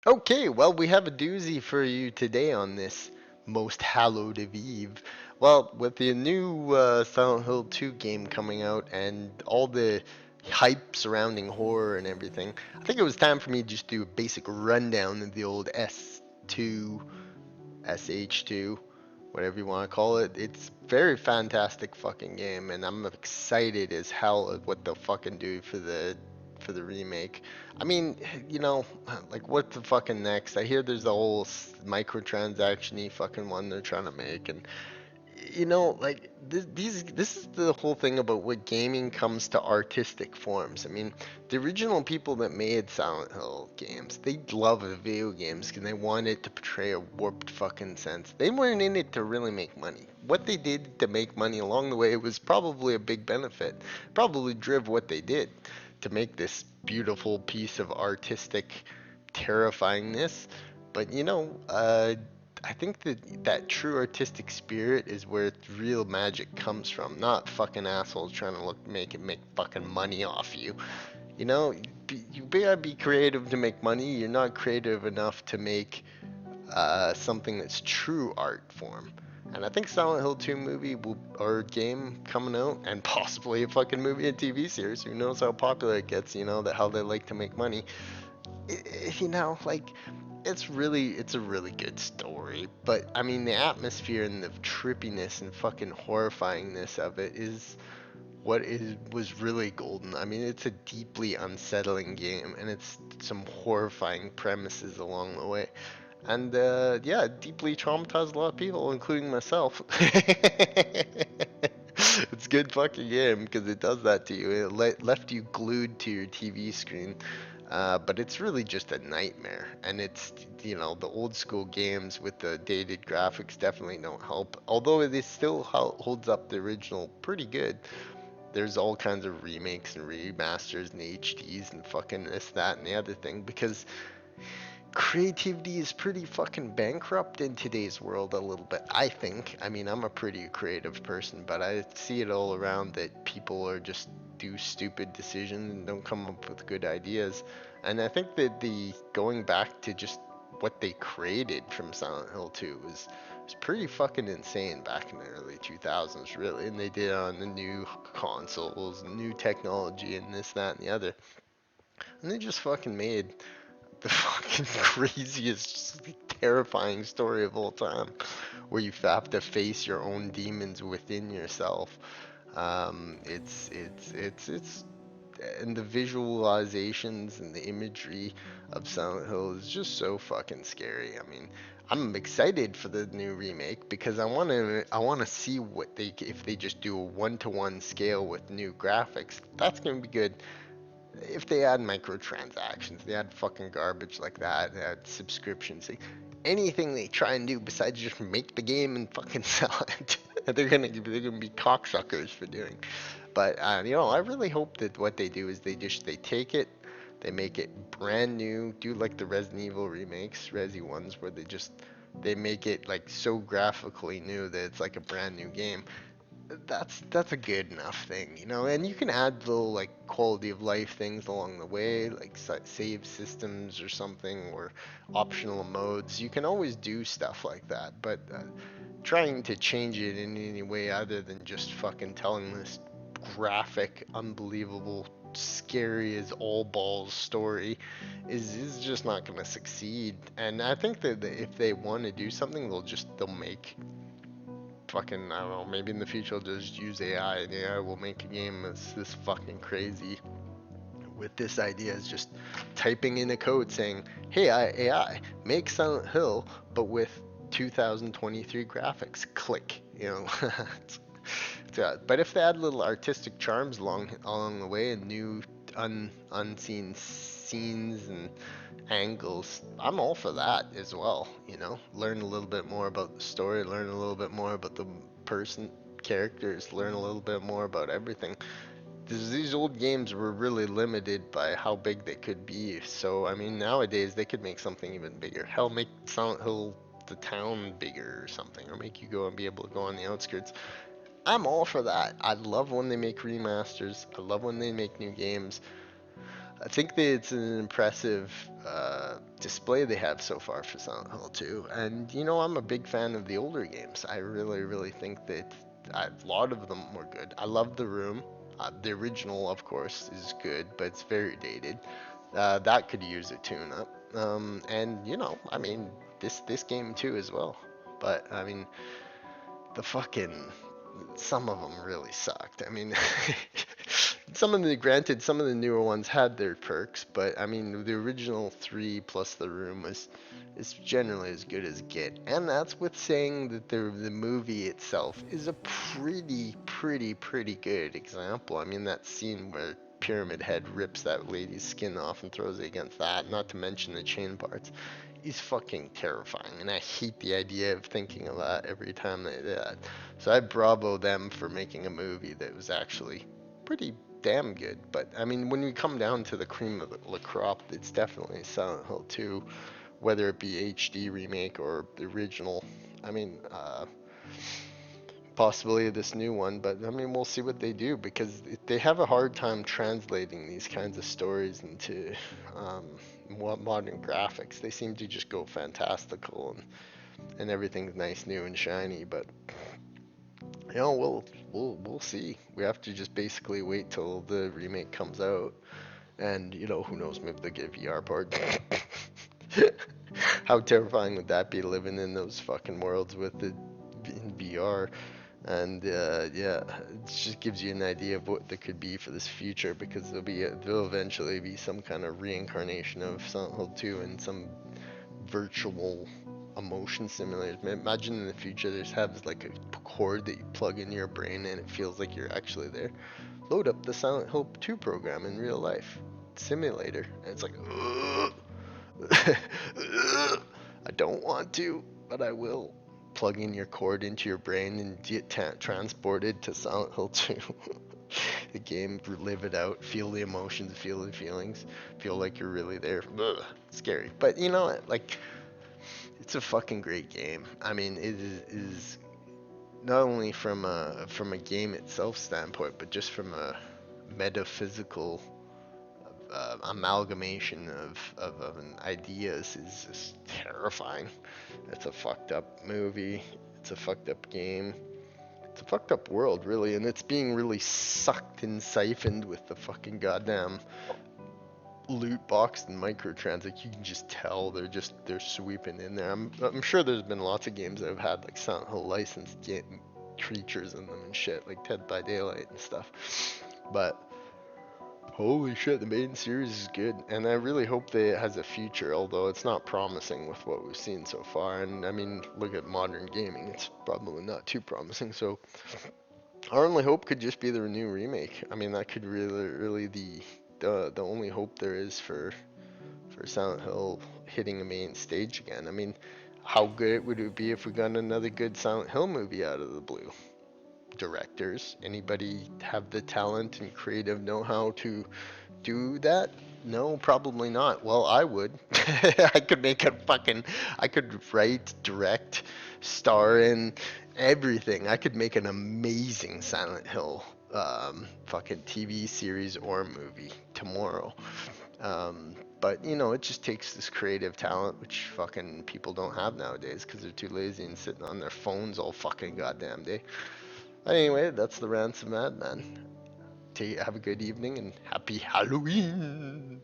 Okay, well, we have a doozy for you today on this most hallowed of Eve. Well, with the new Silent Hill 2 game coming out and all the hype surrounding horror and everything, I think it was time for me to just do a basic rundown of the old S2, SH2, whatever you want to call it. It's very fantastic fucking game, and I'm excited as hell at what they'll fucking do for the remake. I mean, like what the fucking next? I hear there's a whole microtransaction-y fucking one they're trying to make, and like this is the whole thing about what gaming comes to artistic forms. I mean, the original people that made Silent Hill games, they love the video games because they wanted to portray a warped fucking sense. They weren't in it to really make money. What they did to make money along the way was probably a big benefit. Probably drove what they did to make this beautiful piece of artistic terrifyingness. But I think that true artistic spirit is where real magic comes from, not fucking assholes trying to make fucking money off you. You gotta be creative to make money. You're not creative enough to make something that's true art form. And I think Silent Hill 2 movie or game coming out, and possibly a fucking movie and TV series. Who knows how popular it gets? That how they like to make money. Like it's a really good story, but I mean the atmosphere and the trippiness and fucking horrifyingness of it is what is was really golden. I mean, it's a deeply unsettling game, and it's some horrifying premises along the way. And yeah, it deeply traumatized a lot of people, including myself. It's a good fucking game because it does that to you. It left you glued to your TV screen. But it's really just a nightmare. And the old school games with the dated graphics definitely don't help. Although it is still holds up the original pretty good. There's all kinds of remakes and remasters and HDs and fucking this, that, and the other thing because creativity is pretty fucking bankrupt in today's world a little bit, I think. I mean, I'm a pretty creative person, but I see it all around that people are just do stupid decisions and don't come up with good ideas. And I think that the going back to just what they created from Silent Hill 2 was pretty fucking insane back in the early 2000s, really. And they did on the new consoles, new technology, and this, that, and the other. And they just fucking made the fucking craziest, terrifying story of all time, where you have to face your own demons within yourself. It's and the visualizations and the imagery of Silent Hill is just so fucking scary. I mean, I'm excited for the new remake because I want to see what they if they just do a one-to-one scale with new graphics. That's gonna be good. If they add microtransactions, they add fucking garbage like that, they add subscriptions, anything they try and do besides just make the game and fucking sell it, they're gonna be cocksuckers for doing. But I really hope that what they do is they take it, they make it brand new, do like the Resident Evil remakes, Resi ones, where they make it like so graphically new that it's like a brand new game. That's a good enough thing, and you can add little like quality of life things along the way, like save systems or something, or optional modes. You can always do stuff like that, but trying to change it in any way other than just fucking telling this graphic, unbelievable, scary as all balls story is just not going to succeed. And I think that if they want to do something, they'll make fucking, I don't know, maybe in the future they'll just use AI, and AI will make a game that's this fucking crazy with this idea is just typing in a code saying, hey, AI, make Silent Hill, but with 2023 graphics. Click. But if they add little artistic charms along the way and new unseen scenes and angles, I'm all for that as well. Learn a little bit more about the story, learn a little bit more about the person, characters, learn a little bit more about everything. These old games were really limited by how big they could be. So, I mean, nowadays they could make something even bigger. Hell, make Silent Hill the town bigger or something, or make you go and be able to go on the outskirts. I'm all for that. I love when they make remasters. I love when they make new games. I think that it's an impressive display they have so far for Silent Hill 2. And you know, I'm a big fan of the older games. I really, really think that a lot of them were good. I love The Room. The original, of course, is good, but it's very dated. That could use a tune-up. And you know, I mean, this game too as well. But I mean, the fucking some of them really sucked. I mean, some of the newer ones had their perks, but I mean, the original three plus the room was is generally as good as get, and that's with saying that the movie itself is a pretty good example. I mean, that scene where Pyramid Head rips that lady's skin off and throws it against that, not to mention the chain parts, is fucking terrifying, and I hate the idea of thinking of that every time they do that. So I bravo them for making a movie that was actually pretty damn good. But I mean, when we come down to the cream of the crop, it's definitely Silent Hill 2, whether it be HD remake or the original. I mean, possibly this new one, but I mean, we'll see what they do because they have a hard time translating these kinds of stories into um, modern graphics. They seem to just go fantastical and everything's nice, new, and shiny. But you know, we'll see. We have to just basically wait till the remake comes out, and you know, who knows? Maybe they'll get VR part. How terrifying would that be living in those fucking worlds with it in VR? And yeah, it just gives you an idea of what there could be for this future because there'll eventually be some kind of reincarnation of Silent Hill 2 and some virtual emotion simulators. Imagine in the future there's have like a cord that you plug into your brain and it feels like you're actually there. Load up the Silent Hill 2 program in real life simulator, and it's like, I don't want to, but I will. Plug in your cord into your brain and get transported to Silent Hill 2. The game, live it out, feel the emotions, feel the feelings, feel like you're really there. Ugh, scary. But you know what? Like, it's a fucking great game. I mean, is not only from a game itself standpoint, but just from a metaphysical amalgamation of an ideas is just terrifying. It's a fucked up movie. It's a fucked up game. It's a fucked up world, really, and it's being really sucked and siphoned with the fucking goddamn loot box and microtransactions. Like, you can just tell they're sweeping in there. I'm sure there's been lots of games that have had like Silent Hill licensed creatures in them and shit, like Dead by Daylight and stuff. But holy shit, the main series is good, and I really hope that it has a future, although it's not promising with what we've seen so far. And I mean, look at modern gaming, it's probably not too promising. So our only hope could just be the new remake. I mean, that could really the only hope there is for Silent Hill hitting a main stage again. I mean, how good would it be if we got another good Silent Hill movie out of the blue? Directors, anybody have the talent and creative know-how to do that? No, probably not. Well, I would. I could write, direct, star in everything. I could make an amazing Silent Hill fucking TV series or movie tomorrow. But you know, it just takes this creative talent, which fucking people don't have nowadays because they're too lazy and sitting on their phones all fucking goddamn day. Anyway, that's the Ransom Madman. Have a good evening and happy Halloween!